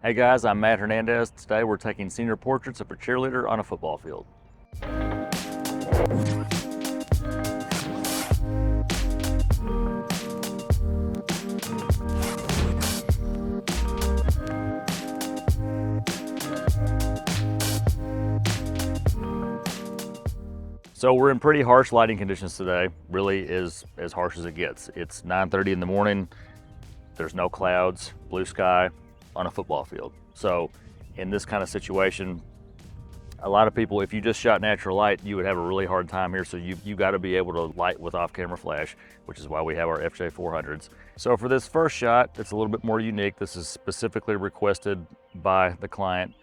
Hey guys, I'm Matt Hernandez. Today we're taking senior portraits of a cheerleader on a football field. So we're in pretty harsh lighting conditions today, really is as harsh as it gets. It's 9:30 in the morning, there's no clouds, blue sky on a football field. So in this kind of situation, a lot of people, if you just shot natural light, you would have a really hard time here. So you got to be able to light with off-camera flash, which is why we have our FJ400s. So for this first shot, it's a little bit more unique. This is specifically requested by the client.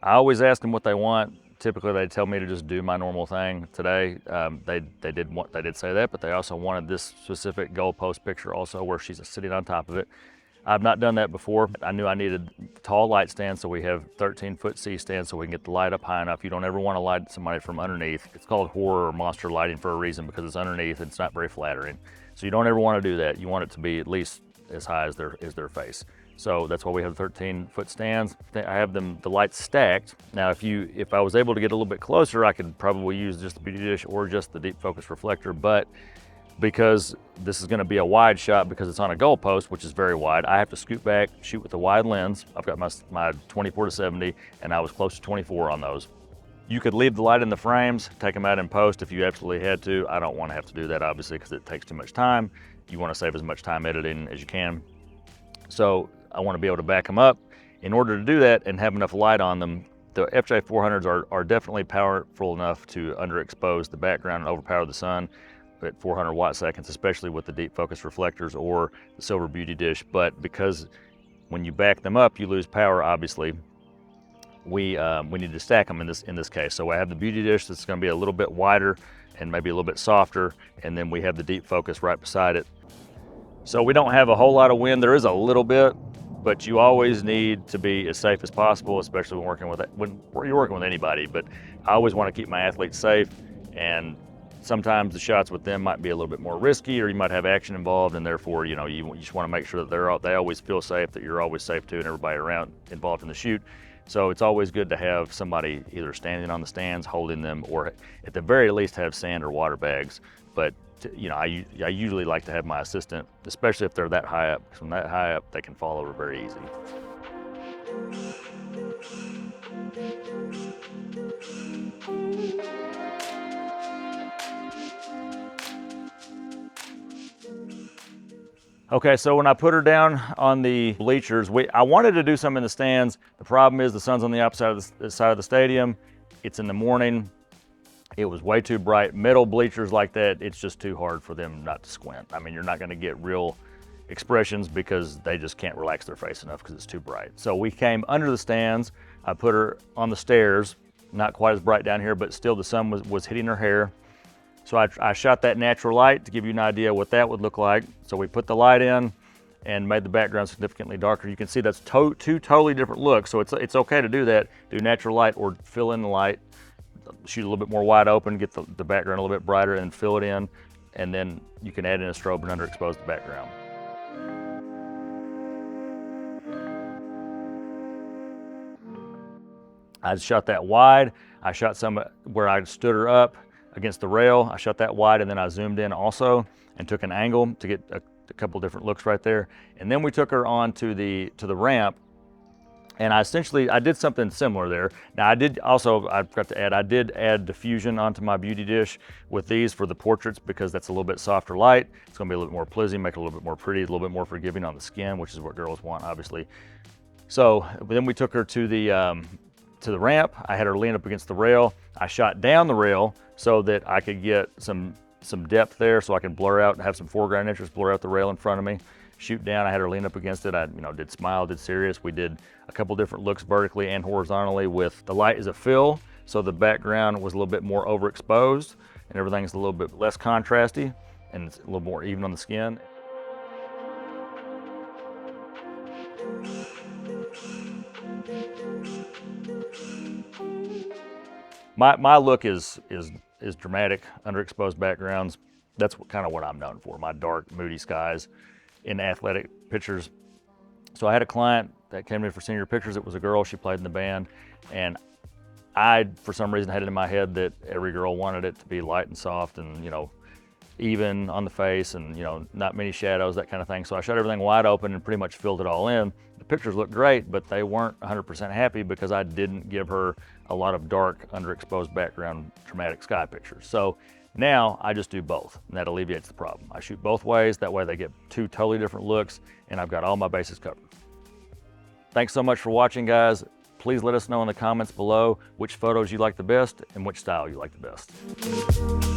I always ask them what they want. Typically, they tell me to just do my normal thing. Today, they did say that, but they also wanted this specific goalpost picture also, where she's sitting on top of it. I've not done that before. I knew I needed tall light stands, so we have 13-foot C stands so we can get the light up high enough. You don't ever want to light somebody from underneath. It's called horror or monster lighting for a reason, because it's underneath and it's not very flattering. So you don't ever want to do that. You want it to be at least as high as their face. So that's why we have 13-foot stands. I have the lights stacked. Now, if I was able to get a little bit closer, I could probably use just the beauty dish or just the deep focus reflector, but because this is going to be a wide shot because it's on a goalpost, which is very wide, I have to scoot back, shoot with a wide lens. I've got my 24-70, and I was close to 24 on those. You could leave the light in the frames, take them out in post if you absolutely had to. I don't want to have to do that, obviously, because it takes too much time. You want to save as much time editing as you can. So I want to be able to back them up. In order to do that and have enough light on them, the FJ400s are definitely powerful enough to underexpose the background and overpower the sun at 400 watt seconds, especially with the deep focus reflectors or the silver beauty dish. But because when you back them up, you lose power, obviously, we need to stack them in this case. So I have the beauty dish that's going to be a little bit wider and maybe a little bit softer, and then we have the deep focus right beside it. So we don't have a whole lot of wind. There is a little bit, but you always need to be as safe as possible, especially when you're working with anybody. But I always want to keep my athletes safe, and sometimes the shots with them might be a little bit more risky, or you might have action involved, and therefore, you just want to make sure that they always feel safe, that you're always safe too, and everybody around involved in the shoot. So it's always good to have somebody either standing on the stands, holding them, or at the very least have sand or water bags. But I usually like to have my assistant, especially if they're that high up, because from that high up, they can fall over very easy. Okay, so when I put her down on the bleachers, I wanted to do some in the stands. The problem is the sun's on the opposite side of the stadium. It's in the morning. It was way too bright. Metal bleachers like that, it's just too hard for them not to squint. I mean, you're not gonna get real expressions because they just can't relax their face enough because it's too bright. So we came under the stands. I put her on the stairs, not quite as bright down here, but still the sun was hitting her hair. So I shot that natural light to give you an idea what that would look like. So we put the light in and made the background significantly darker. You can see that's two totally different looks. So it's okay to do that. Do natural light or fill in the light. Shoot a little bit more wide open, get the background a little bit brighter, and fill it in, and then you can add in a strobe and underexpose the background. I shot that wide. I shot some where I stood her up against the rail. I shot that wide, and then I zoomed in also and took an angle to get a couple different looks right there. And then we took her on to the ramp. And I did something similar there. Now I forgot to add, I did add diffusion onto my beauty dish with these for the portraits, because that's a little bit softer light. It's gonna be a little bit more pleasing, make it a little bit more pretty, a little bit more forgiving on the skin, which is what girls want, obviously. So then we took her to the ramp. I had her lean up against the rail. I shot down the rail so that I could get some depth there, so I can blur out and have some foreground interest, blur out the rail in front of me. Shoot down, I had her lean up against it. I did smile, did serious. We did a couple different looks vertically and horizontally with the light as a fill, so the background was a little bit more overexposed and everything's a little bit less contrasty and it's a little more even on the skin. My look is dramatic, underexposed backgrounds. That's kind of what I'm known for, my dark, moody skies in athletic pictures. So I had a client that came in for senior pictures, it was a girl. She played in the band, and I, for some reason, had it in my head that every girl wanted it to be light and soft and, you know, even on the face and, you know, not many shadows, that kind of thing. So I shot everything wide open and pretty much filled it all in. The pictures looked great, but they weren't 100% happy because I didn't give her a lot of dark, underexposed background dramatic sky pictures. So now I just do both, and that alleviates the problem. I shoot both ways, that way they get two totally different looks, and I've got all my bases covered. Thanks so much for watching, guys. Please let us know in the comments below which photos you like the best and which style you like the best.